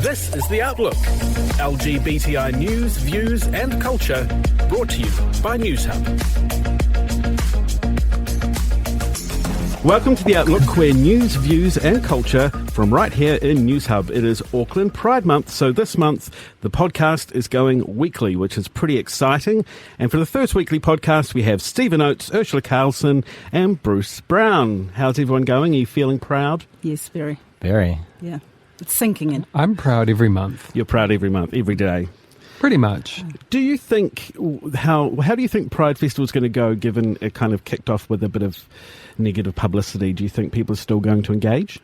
This is The Outlook. LGBTI news, views and culture brought to you by NewsHub. Welcome to The Outlook, where news, views and culture from right here in NewsHub. It is Auckland Pride Month, so this month the podcast is going weekly, which is pretty exciting. And for the first weekly podcast, we have Stephen Oates, Urzila Carlson and Bruce Brown. How's everyone going? Are you feeling proud? Yes, very. Very. Yeah. It's sinking in. I'm proud every month. You're proud every month, every day. Pretty much. Do you think, how do you think Pride Festival is going to go, given it kind of kicked off with a bit of negative publicity? Do you think people are still going to engage?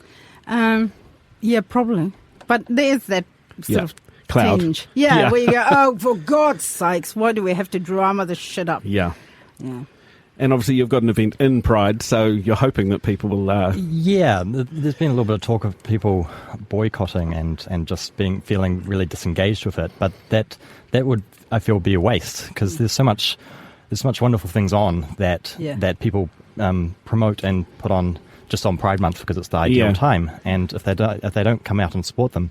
Yeah, probably. But there's that sort of cloud. tinge. Yeah, where you go, oh, for God's sakes, why do we have to drama this shit up? Yeah. Yeah. And obviously you've got an event in Pride, so you're hoping that people will... Yeah, there's been a little bit of talk of people boycotting and just feeling really disengaged with it. But that would, I feel, be a waste, because there's so much wonderful things on that people promote and put on just on Pride Month because it's the ideal time. And if they don't come out and support them,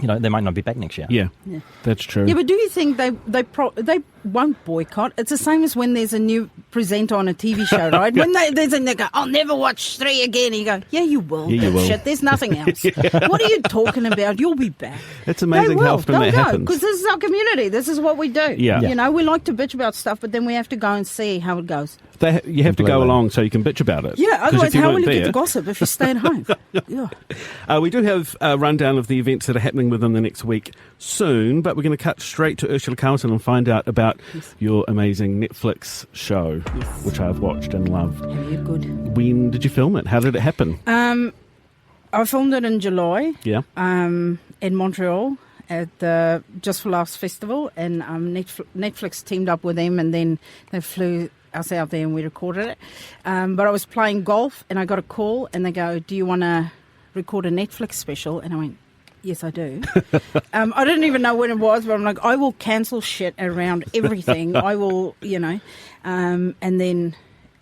they might not be back next year. Yeah, that's true. Yeah, but do you think they won't boycott? It's the same as when there's a new presenter on a TV show, right? When they go, I'll never watch 3 again. And you go, yeah, you will. Yeah, you will. Shit, there's nothing else. What are you talking about? You'll be back. It's amazing how often that happens. Because this is our community. This is what we do. Yeah. We like to bitch about stuff, but then we have to go and see how it goes. You have to go along so you can bitch about it. Yeah, otherwise how will you get the gossip if you stay at home? Yeah. We do have a rundown of the events that are happening within the next week soon, but we're going to cut straight to Urzila Carlson and find out about your amazing Netflix show, which I've watched and loved. Yeah, you're good. When did you film it? How did it happen? I filmed it in July. Yeah. In Montreal at the Just for Laughs festival, and Netflix teamed up with them, and then they flew us out there and we recorded it. But I was playing golf and I got a call and they go, do you want to record a Netflix special? And I went, yes, I do. I didn't even know when it was, but I'm like, I will cancel shit around everything. I will, and then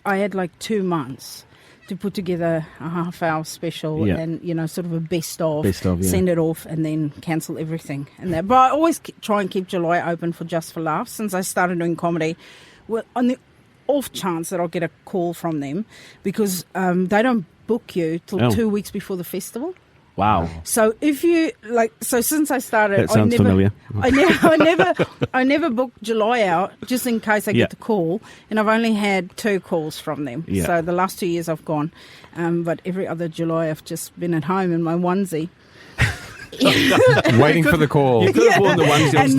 I had like 2 months to put together a half-hour special and, sort of a best of, send it off and then cancel everything. But I always try and keep July open for Just for Laughs. Since I started doing comedy, well, on the off chance that I'll get a call from them, because they don't book you till 2 weeks before the festival. Wow. So if you since I started, that sounds familiar. I never booked July out just in case I get the call, and I've only had 2 calls from them. Yeah. So the last 2 years I've gone, but every other July I've just been at home in my onesie. Waiting for the call. You could have worn the onesie on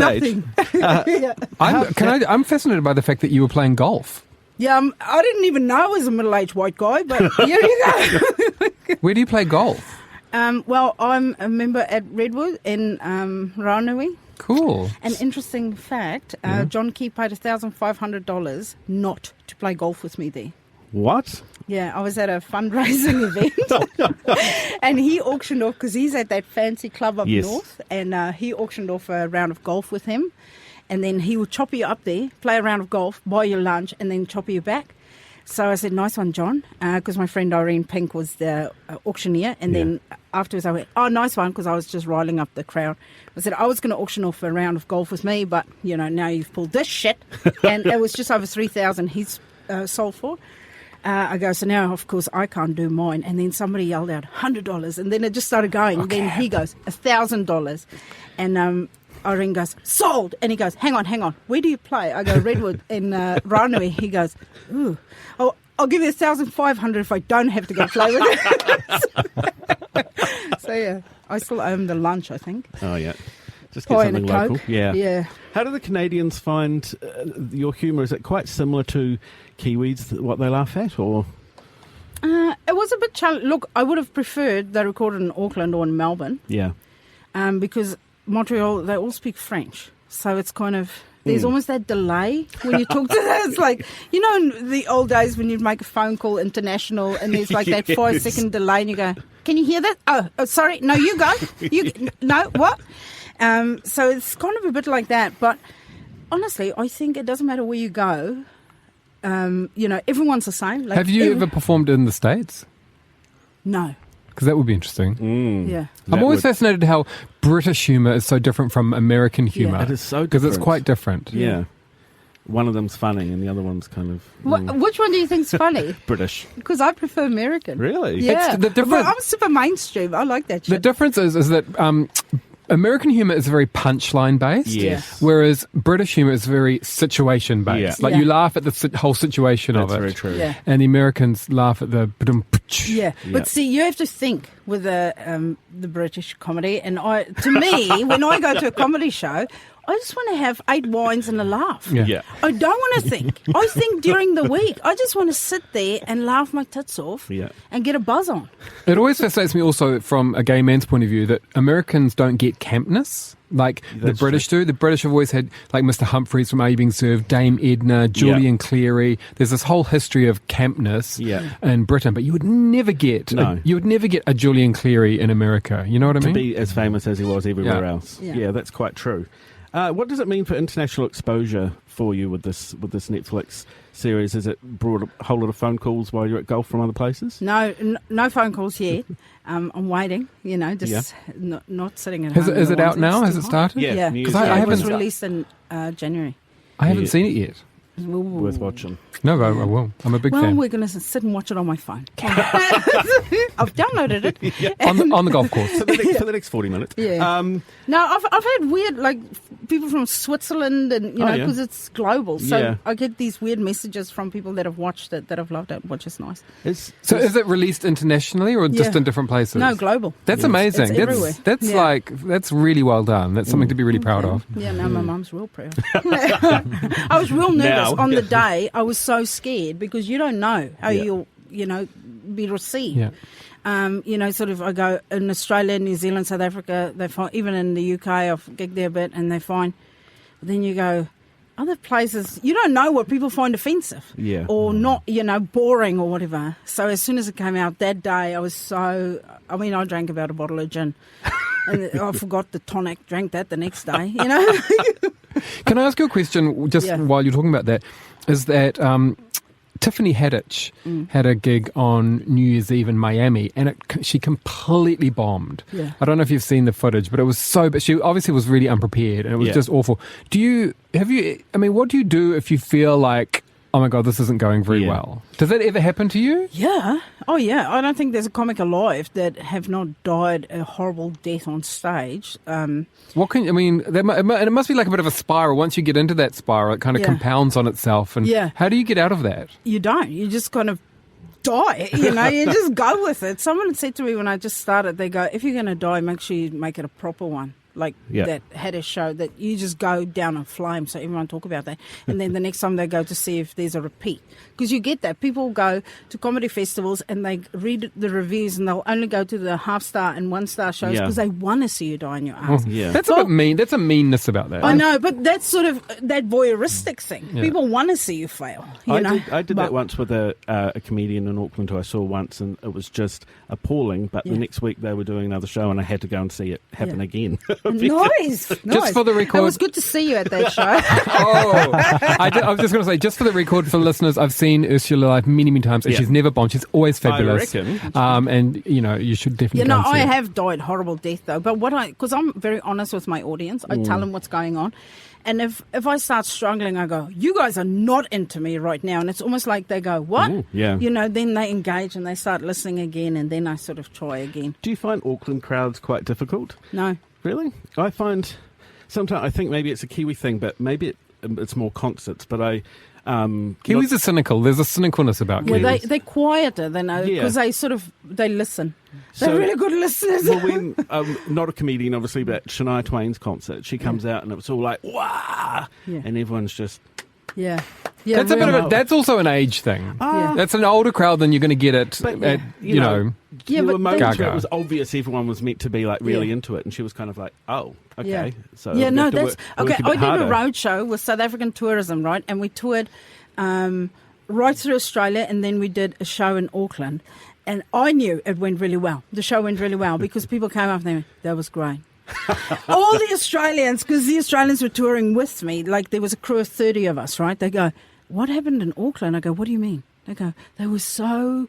stage. I'm fascinated by the fact that you were playing golf. Yeah, I didn't even know I was a middle-aged white guy, but here you go. Where do you play golf? Well, I'm a member at Redwood in Ranui. Cool. An interesting fact, John Key paid $1,500 not to play golf with me there. What? Yeah, I was at a fundraising event and he auctioned off, because he's at that fancy club up north, and he auctioned off a round of golf with him. And then he would chop you up there, play a round of golf, buy you lunch, and then chop you back. So I said, nice one, John, because my friend Irene Pink was the auctioneer. And then afterwards I went, oh, nice one, because I was just riling up the crowd. I said, I was going to auction off a round of golf with me, but, now you've pulled this shit. And it was just over $3,000 he's sold for. I go, so now, of course, I can't do mine. And then somebody yelled out, $100. And then it just started going. Okay. Then he goes, $1,000. And Irene goes, sold. And he goes, hang on. Where do you play? I go, Redwood in Ranui. He goes, ooh. Oh, I'll give you $1,500 if I don't have to go play with it. So, yeah, I still owe him the lunch, I think. Oh, yeah. Just get something local. Coke. Yeah. How do the Canadians find your humour? Is it quite similar to Kiwis, what they laugh at, or...? It was a bit challenging. Look, I would have preferred they recorded in Auckland or in Melbourne. Yeah. Because Montreal, they all speak French. So it's kind of, there's almost that delay when you talk to them. It's like, in the old days when you'd make a phone call international and there's like that 5-second delay and you go, can you hear that? Oh, sorry. No, you go. No, what? So it's kind of a bit like that. But honestly, I think it doesn't matter where you go. Everyone's the same. Like, have you ever performed in the States? No. Because that would be interesting. Yeah. I'm always fascinated how British humour is so different from American humour. It is so Because it's different. quite different. Yeah. One of them's funny and the other one's kind of Which one do you think's funny? British. Because I prefer American. Really? Yeah. It's the difference- But I'm super mainstream. I like that The shit. difference is that American humour is very punchline based, Yes. whereas British humour is very situation based. Yeah. Like you laugh at the whole situation That's of it, very true. Yeah. and the Americans laugh at the Yeah, Yeah. but see, you have to think with the British comedy, and to me, when I go to a comedy show, I just want to have 8 wines and a laugh. Yeah. Yeah. I don't want to think. I think during the week. I just want to sit there and laugh my tits off Yeah. and get a buzz on. It always fascinates me also from a gay man's point of view that Americans don't get campness like the That's British do. The British have always had like Mr. Humphreys from Are You Being Served, Dame Edna, Julian Cleary. There's this whole history of campness Yeah. in Britain, but you would never get No. a Julian Cleary in America. You know what I To mean? be as famous as he was everywhere Yeah. else. Yeah. Yeah, that's quite true. What does it mean for international exposure for you with this Netflix series? Has it brought a whole lot of phone calls while you're at golf from other places? No phone calls yet. I'm waiting. Just not sitting at home. Is it out now? Has it It's too started? Yeah, Yeah, New because Year's I it was haven't- released in January. I haven't Yeah. seen it yet. Ooh. Worth watching. No, but I will. I'm a big Well, fan. we're going to sit and watch it on my phone. I've downloaded it. On the golf course. For the next 40 minutes. Yeah. No, I've had weird, like, people from Switzerland and, Oh, yeah. because it's global. So Yeah. I get these weird messages from people that have watched it, that have loved it, which is nice. So is it released internationally or just Yeah. in different places? No, global. That's Yes. amazing. It's everywhere. That's Yeah. that's really well done. That's something to be really proud of. Yeah, no, my mum's real proud. I was real nervous Now. on the day. I was so scared because you don't know how Yeah. you'll, be received. Yeah. Sort of I go in Australia, New Zealand, South Africa, they find, even in the UK, I've gigged there a bit, and they find, but then you go, other places, you don't know what people find offensive Yeah. or not, boring or whatever. So as soon as it came out that day, I drank about a bottle of gin. And I forgot the tonic, drank that the next day, Can I ask you a question just Yeah. while you're talking about that? Is that Tiffany Haddish had a gig on New Year's Eve in Miami, and she completely bombed. Yeah. I don't know if you've seen the footage, but it was but she obviously was really unprepared, and it was Yeah. just awful. What do you do if you feel like, oh my God, this isn't going very Yeah. well? Does that ever happen to you? Yeah. Oh, yeah. I don't think there's a comic alive that have not died a horrible death on stage. And it must be like a bit of a spiral. Once you get into that spiral, it kind of Yeah. compounds on itself. And Yeah. how do you get out of that? You don't. You just kind of die. You just go with it. Someone said to me when I just started, they go, if you're going to die, make sure you make it a proper one. Like Yeah. that had a show that you just go down in flames. So everyone talk about that. And then the next time they go to see if there's a repeat. Because you get that. People go to comedy festivals and they read the reviews and they'll only go to the half-star and one-star shows Yeah. because they want to see you die in your ass. Yeah. That's a bit mean. That's a meanness about that. I know, but that's sort of that voyeuristic thing. Yeah. People want to see you fail. I But- did that once with a comedian in Auckland who I saw once, and it was just appalling. But Yeah. the next week they were doing another show, and I had to go and see it happen Yeah. again. Nice. Just for the record- It was good to see you at that show. Oh, I was just going to say, just for the record for listeners, I've seen Urzila live many, many times, and Yeah. she's never bombed. She's always fabulous. I reckon. And you should definitely. go and see I it. have died horrible death though. But because I'm very honest with my audience, I tell them what's going on. And if I start struggling, I go, you guys are not into me right now. And it's almost like they go, what? Ooh, yeah. Then they engage and they start listening again. And then I sort of try again. Do you find Auckland crowds quite difficult? No. Really? I find sometimes, I think maybe it's a Kiwi thing, but maybe it's more concerts. But Kiwis are cynical. There's a cynicalness about Yeah, Kiwis. they're quieter than because Yeah. they listen. So- They're really good listeners. Well, when not a comedian, obviously, but Shania Twain's concert, she comes out and it's all like, "Wah!" Yeah. and everyone's just, Yeah. That's a bit really. of that's also an age thing. Yeah. That's an older crowd than you're going to get at, But, at you you know, know. Yeah, there but were moments where Gaga. it was obvious everyone was meant to be like really Yeah. into it, and she was kind of like, "Oh, okay." Yeah. So Yeah, we no, have to that's work okay. a bit I did harder. a road show with South African Tourism, right? And we toured right through Australia, and then we did a show in Auckland. And I knew it went really well. The show went really well because people came up and they went, that was great. All the Australians, because the Australians were touring with me, like there was a crew of 30 of us, right? They go, what happened in Auckland? I go, what do you mean? They go, they were so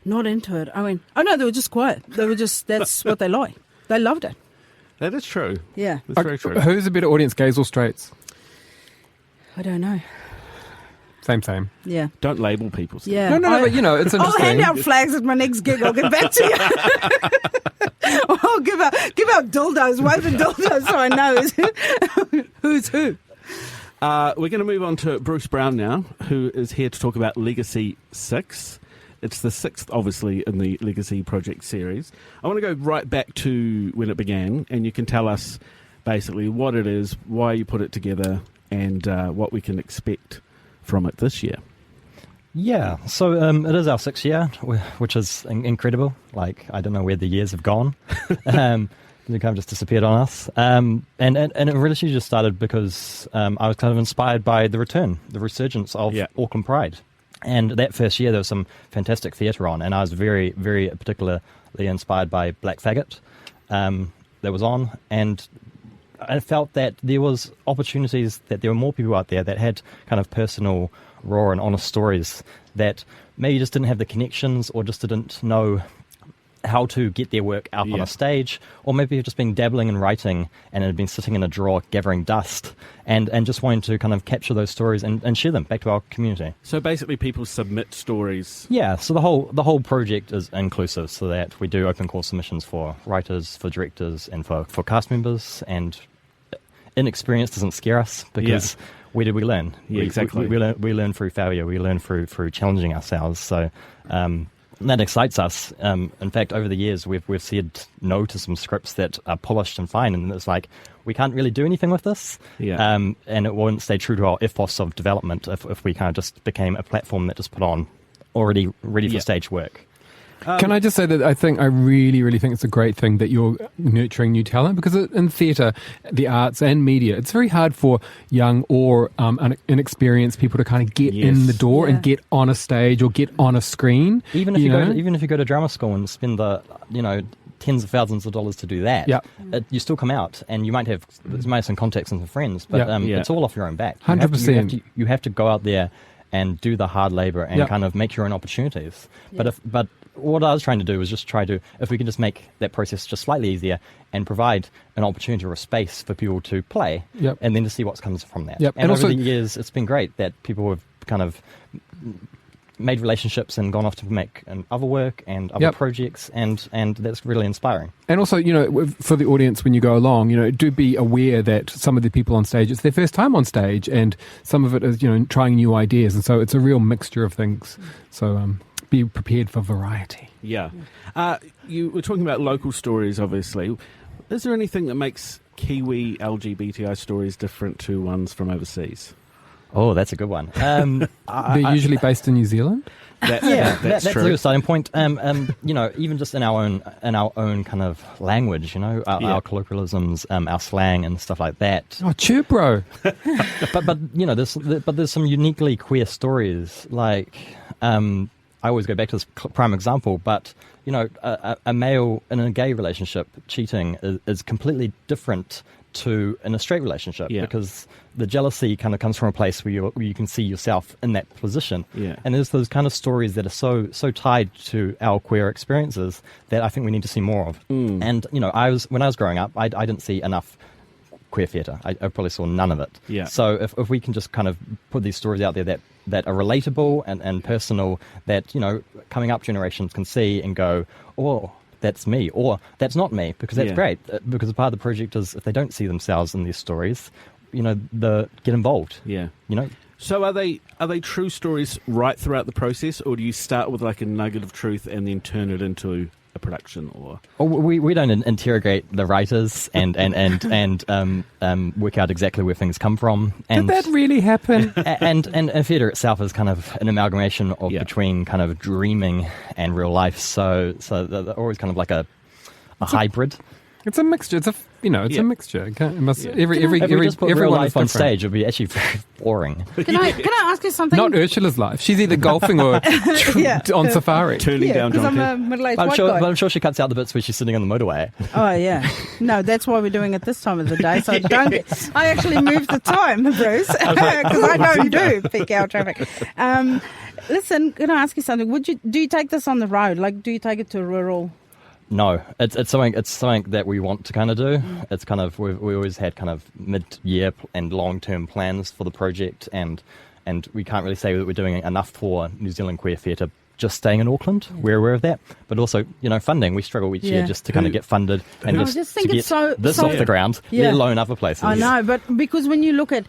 Not into it. I mean, oh no, they were just quiet. They were just, that's what they like. They loved it. That is true. Yeah. That's very true. Who's a better audience, gays or straights? I don't know. Same. Yeah. Don't label people. Steve. Yeah. No, but it's I'll interesting. hand out flags at my next gig. I'll get back to you. I'll give out dildos, waving dildos so I know who's who. We're going to move on to Bruce Brown now, who is here to talk about Legacy 6. It's the 6th, obviously, in the Legacy Project series. I want to go right back to when it began, and you can tell us basically what it is, why you put it together, and what we can expect from it this year. Yeah, so it is our 6th year, which is incredible. Like, I don't know where the years have gone. They kind of just disappeared on us. And it really just started because I was kind of inspired by the resurgence of Auckland Pride. And that first year, there was some fantastic theatre on, and I was very, very particularly inspired by Black Faggot that was on. And I felt that there was opportunities, that there were more people out there that had kind of personal, raw and honest stories that maybe just didn't have the connections or just didn't know how to get their work out on a stage, or maybe have just been dabbling in writing and had been sitting in a drawer gathering dust and just wanting to kind of capture those stories and share them back to our community. So basically people submit stories. Yeah, so the whole project is inclusive, so that we do open call submissions for writers, for directors, and for cast members, and inexperience doesn't scare us because where did we learn? Exactly. We learn through failure, we learn through challenging ourselves, so that excites us. In fact, over the years, we've said no to some scripts that are polished and fine, and it's like, we can't really do anything with this. And it won't stay true to our ethos of development if we kind of just became a platform that just put on already ready for stage work. Can I just say that I really, really think it's a great thing that you're nurturing new talent, because in theatre, the arts and media, it's very hard for young or inexperienced people to kind of get in the door and get on a stage or get on a screen. Even if you go to drama school and spend the tens of thousands of dollars to do that, you still come out and you might have some contacts and some friends, but it's all off your own back. 100%. You have to go out there and do the hard labour and kind of make your own opportunities. But what I was trying to do was just if we can just make that process just slightly easier and provide an opportunity or a space for people to play and then to see what comes from that. And over the years, it's been great that people have kind of made relationships and gone off to make other work and other projects, and that's really inspiring. And also, for the audience, when you go along, do be aware that some of the people on stage, it's their first time on stage, and some of it is, trying new ideas, and so it's a real mixture of things. So be prepared for variety. Yeah. You were talking about local stories, obviously. Is there anything that makes Kiwi LGBTI stories different to ones from overseas? Oh, that's a good one. They're usually based in New Zealand. That's true. a good starting point. Even just in our own kind of language, our colloquialisms, our slang and stuff like that. Oh, cheer, bro. but there's some uniquely queer stories. Like, I always go back to this prime example, but a male in a gay relationship cheating is completely different to in a straight relationship, because the jealousy kind of comes from a place where you can see yourself in that position. And there's those kind of stories that are so tied to our queer experiences that I think we need to see more of. And when I was growing up, I didn't see enough queer theatre. I probably saw none of it. So if we can just kind of put these stories out there that are relatable and personal, that coming up generations can see and go, oh, that's me, or that's not me, because that's great. Because part of the project is, if they don't see themselves in these stories, get involved. So are they true stories right throughout the process, or do you start with like a nugget of truth and then turn it into a production? Or we don't interrogate the writers and work out exactly where things come from. And did that really happen? and theatre itself is kind of an amalgamation of between kind of dreaming and real life. So they're always kind of like a hybrid. It's a mixture. It's a mixture. It must, Yeah. every If we just put real everyone life is on different. stage, it'd be actually very boring. Can I ask you something? Not Urzula's life. She's either golfing or Yeah. on safari. Turning down because I'm John a middle-aged But white guy. I'm sure she cuts out the bits where she's sitting on the motorway. Oh, yeah. No, that's why we're doing it this time of the day. So I actually moved the time, Bruce, because I know you do peak hour traffic. Listen, can I ask you something? Do you take this on the road? Like, do you take it to a rural? No, it's something that we want to kind of do. It's kind of we always had kind of mid-year and long-term plans for the project, and we can't really say that we're doing enough for New Zealand queer theatre just staying in Auckland. We're aware of that, but also funding. We struggle each year just to kind of get funded and I just think to get it's so this off the ground, let alone other places. I know, but because when you look at,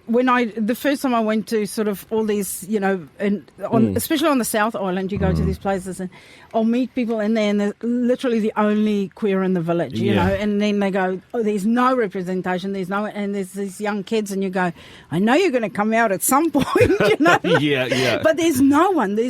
the first time I went to sort of all these, especially on the South Island, you go to these places and I'll meet people in there and they're literally the only queer in the village, you know, and then they go, oh, there's no representation, and there's these young kids and you go, I know you're going to come out at some point, Yeah. but there's no one for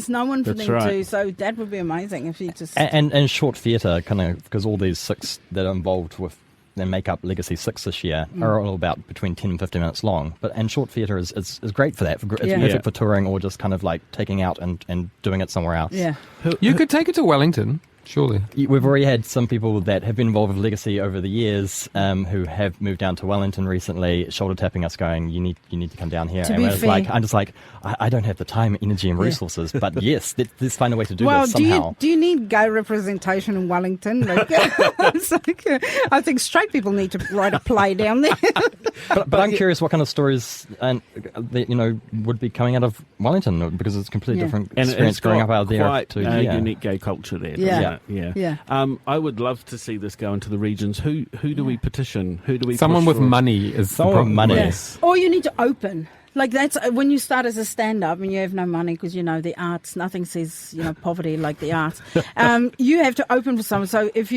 That's them right. to, so that would be amazing if you just... And short theatre, kind of, because all these 6 that are involved with and make up Legacy 6 this year are all about between 10 and 15 minutes long. And short theatre is great for that. It's perfect for touring or just kind of like taking out and doing it somewhere else. Yeah. You could take it to Wellington, surely. We've already had some people that have been involved with Legacy over the years who have moved down to Wellington recently, shoulder tapping us, going, "You need to come down here." To and be we're fair- I'm just like, I don't have the time, energy, and resources, but yes, let's find a way to do Well, this somehow. do you need gay representation in Wellington? Like, it's like, I think straight people need to write a play down there. But I'm curious what kind of stories would be coming out of Wellington, because it's a completely different And experience it's growing got up out there. quite a unique gay culture there. Yeah. doesn't it? Yeah. I would love to see this go into the regions. Who do we petition? Who do we Someone push with for? money is the Someone with problem. money. Yes. Or you need to open. Like that's when you start as a stand-up and you have no money because, the arts, nothing says, poverty like the arts. You have to open for someone. So if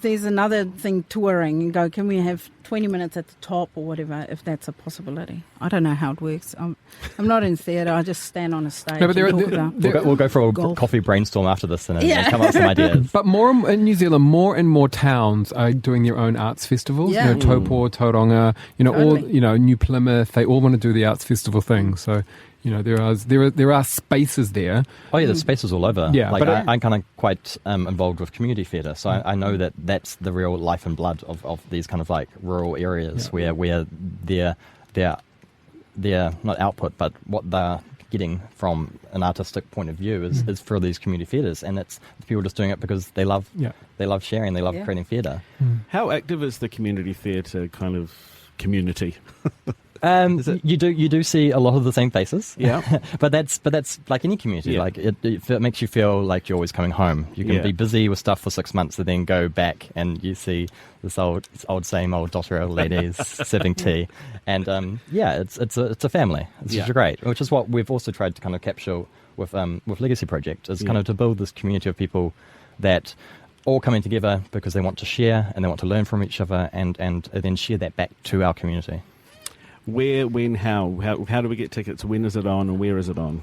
there's another thing touring and go, can we have 20 minutes at the top or whatever, if that's a possibility. I don't know how it works. I'm not in theatre. I just stand on a stage No, but and talk about We'll go for a golf. coffee brainstorm after this and come up with some ideas. But in New Zealand, more and more towns are doing their own arts festivals. Yeah. Taupo, Tauranga, Totally. all, New Plymouth, they all want to do the arts festival thing. So, there are spaces there. Oh yeah, there's spaces all over. Yeah, like but I'm kind of quite involved with community theatre, so I know that that's the real life and blood of these kind of like rural areas where their not output, but what they're getting from an artistic point of view is for these community theatres, and it's people just doing it because they love sharing, they love creating theatre. How active is the community theatre kind of community? You do see a lot of the same faces, Yeah. but that's like any community. Yeah. Like it makes you feel like you're always coming home. You can be busy with stuff for 6 months and then go back and you see this same old Aotearoa ladies serving tea, and it's a family. It's just great, which is what we've also tried to kind of capture with Legacy Project, is kind of to build this community of people that all coming together because they want to share and they want to learn from each other and then share that back to our community. Where, when, how do we get tickets? When is it on and where is it on?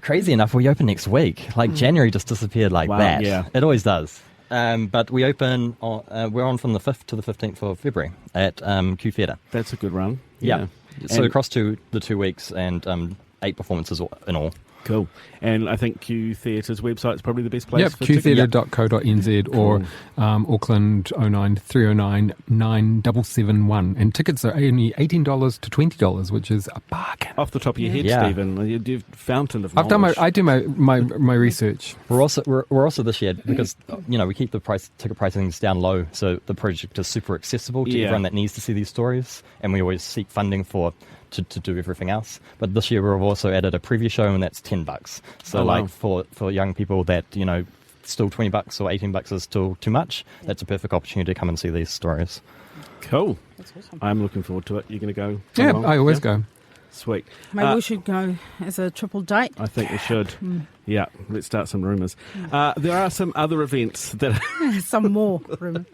Crazy enough, we open next week. Like January just disappeared like that. Yeah. It always does. But we open we're on from the 5th to the 15th of February at Q Theatre. That's a good run. Yeah. So And- across to the 2 weeks and 8 performances in all. Cool. And I think Q Theatre's website is probably the best place Yep, for tickets. qtheatre.co.nz or Auckland 09 309 9771. And tickets are only $18 to $20, which is a bargain. Off the top of your head, Yeah. Stephen, you're fountain of I've done knowledge. I do my research. We're also this year, because we keep the ticket pricings down low, so the project is super accessible to everyone that needs to see these stories, and we always seek funding to do everything else. But this year we've also added a preview show, and that's $10. So wow. for young people that still $20 or $18 is still too much, that's a perfect opportunity to come and see these stories. Cool. That's awesome. I'm looking forward to it. You're going to go? Yeah, along? I always go. Sweet. Maybe we should go as a triple date. I think we should. Yeah, let's start some rumours. There are some other events that Some more room.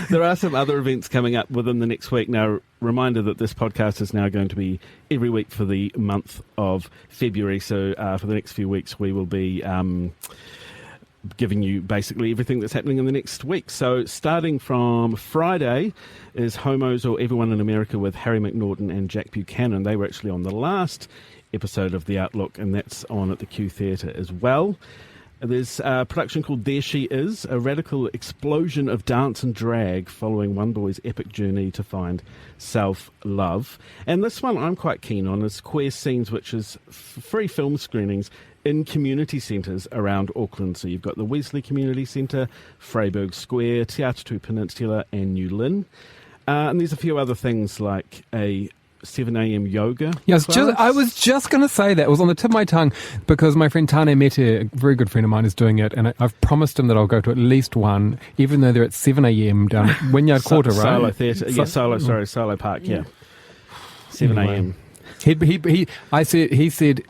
there are some other events coming up within the next week. Now, reminder that this podcast is now going to be every week for the month of February. So for the next few weeks, we will be giving you basically everything that's happening in the next week. So starting from Friday is Homos or Everyone in America with Harry McNaughton and Jack Buchanan. They were actually on the last episode of The Outlook, and that's on at the Q Theatre as well. There's a production called There She Is, a radical explosion of dance and drag following one boy's epic journey to find self-love. And this one I'm quite keen on is Queer Scenes, which is free film screenings in community centres around Auckland. So you've got the Wesley Community Centre, Freyberg Square, Te Atatu Peninsula and New Lynn. And there's a few other things like a 7 a.m. yoga class. I was just going to say that. It was on the tip of my tongue because my friend Tane Mete, a very good friend of mine, is doing it, and I've promised him that I'll go to at least one, even though they're at 7 a.m. down at Wynyard Quarter, right? Solo Theatre. Solo Park, yeah. 7 a.m. He said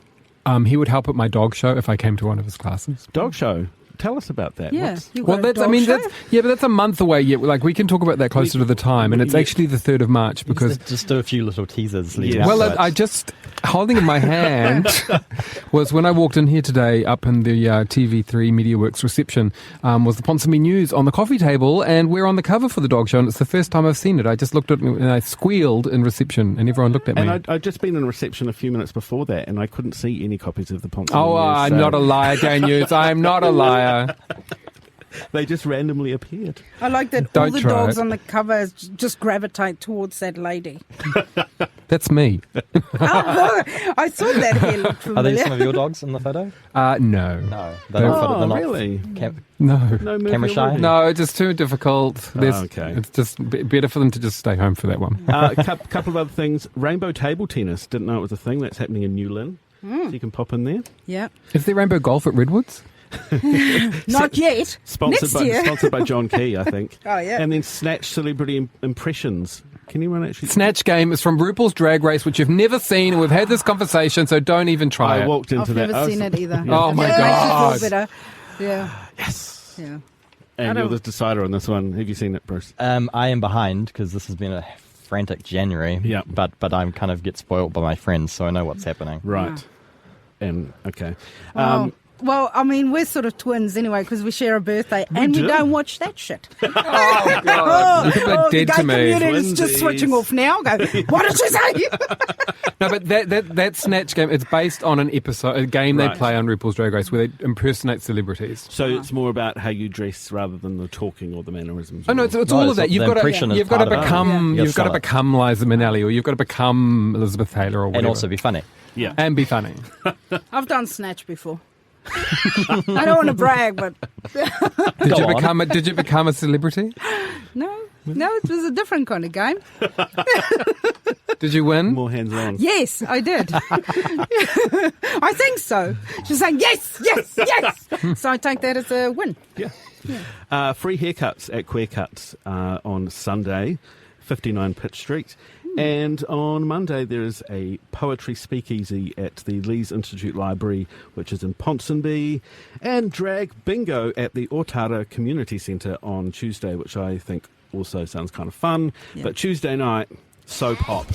he would help at my dog show if I came to one of his classes. Dog show? Tell us about that. Yeah. But that's a month away yet. Like, we can talk about that closer to the time, and it's actually the 3rd of March because just do a few little teasers. I just holding in my hand was when I walked in here today up in the TV3 MediaWorks reception was the Ponsonby News on the coffee table, and we're on the cover for the dog show, and it's the first time I've seen it. I just looked at it and I squealed in reception, and everyone looked at me. And I'd just been in reception a few minutes before that, and I couldn't see any copies of the Ponsonby News. I'm not a liar, Dan News. I'm not a liar. They just randomly appeared. I like that all the dogs on the cover just gravitate towards that lady. That's me. I saw that hair look familiar. Are these some of your dogs in the photo? No. No. They're not really? No. Camera shy? No, it's just too difficult. Okay. It's just better for them to just stay home for that one. A couple of other things. Rainbow table tennis. Didn't know it was a thing. That's happening in New Lynn. So you can pop in there. Yeah. Is there rainbow golf at Redwoods? Not yet. Sponsored by John Key, I think. Oh, yeah. And then Snatch Celebrity Impressions. Can anyone actually... Snatch Game is from RuPaul's Drag Race, which you've never seen, and we've had this conversation, so don't even try it. I walked into that. I've never seen it either. Yeah. Oh, my God. Makes you feel better. Yeah. Yes. Yeah. And you're the decider on this one. Have you seen it, Bruce? I am behind because this has been a frantic January. Yeah. But I kind of get spoiled by my friends, so I know what's happening. Right. Yeah. And, okay. Well, I mean, we're sort of twins anyway because we share a birthday and we don't watch that shit. Oh, God. People are dead to me. The gay community is just switching off now. Go, what did she say? No, but that Snatch Game, it's based on an episode, a game they play on RuPaul's Drag Race where they impersonate celebrities. So it's more about how you dress rather than the talking or the mannerisms. Oh no, it's all of that. You've got to become Liza Minnelli, or you've got to become Elizabeth Taylor, or whatever. And also be funny. Yeah. And be funny. I've done Snatch before. I don't want to brag, but did you become a celebrity? No, it was a different kind of game. Did you win? More hands on. Yes, I did. I think so. She's saying yes. So I take that as a win. Yeah. Free haircuts at Queer Cuts on Sunday, 59 Pitt Street. And on Monday, there is a poetry speakeasy at the Lees Institute Library, which is in Ponsonby, and drag bingo at the Aotearoa Community Centre on Tuesday, which I think also sounds kind of fun. Yeah. But Tuesday night, So Pop,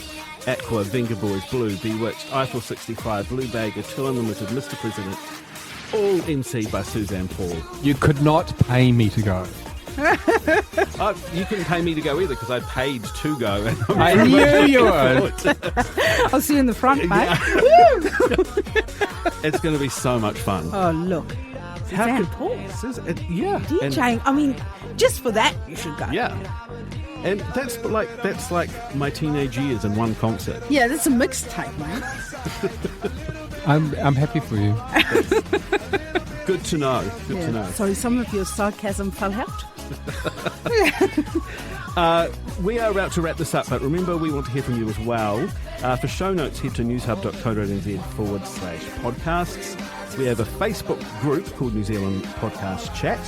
Aqua, Venga Boys, Blue, Bewitched, Eiffel 65, Blue Bagger, Two Unlimited, Mr. President, all emceed by Suzanne Paul. You could not pay me to go. You couldn't pay me to go either because I paid to go. I knew you would. I'll see you in the front, mate. It's going to be so much fun. Oh, look. Suzanne Paul. Yeah. DJing. I mean, just for that, you should go. Yeah. And that's like my teenage years in one concert. Yeah, that's a mixtape, man. I'm happy for you. Good to know. Good to know. Sorry, some of your sarcasm fell out. We are about to wrap this up, but remember we want to hear from you as well. For show notes, head to newshub.co.nz/podcasts. We have a Facebook group called New Zealand Podcast Chat.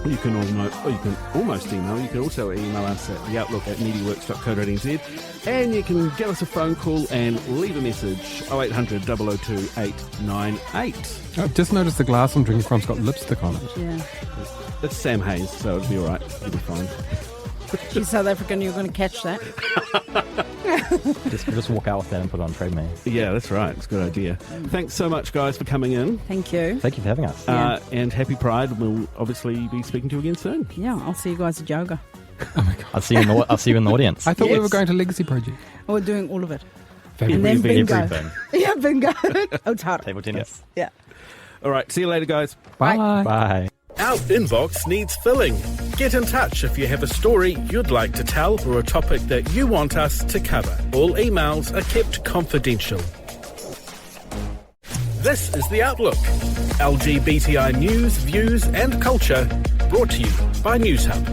You can almost email. You can also email us at theoutlook@mediaworks.co.nz, and you can give us a phone call and leave a message 0800 002 898. I've just noticed the glass I'm drinking from's got lipstick on it. Yeah. It's Sam Hayes, so it'll be all right. You'll be fine. She's South African. You're going to catch that. Just walk out with that and put it on Trade Me. Yeah, that's right. It's a good idea. Thanks so much, guys, for coming in. Thank you. Thank you for having us. Yeah. And happy Pride. We'll obviously be speaking to you again soon. Yeah, I'll see you guys at yoga. Oh my God. I'll see you in the audience. I thought we Yes. were going to Legacy Project. We're doing all of it. Fabulous. And then bingo. Everything. Yeah, bingo. Aotearoa. Table tennis. Yeah. All right. See you later, guys. Bye. Bye. Our inbox needs filling. Get in touch if you have a story you'd like to tell or a topic that you want us to cover. All emails are kept confidential. This is The Outlook. LGBTI news, views and culture brought to you by News Hub.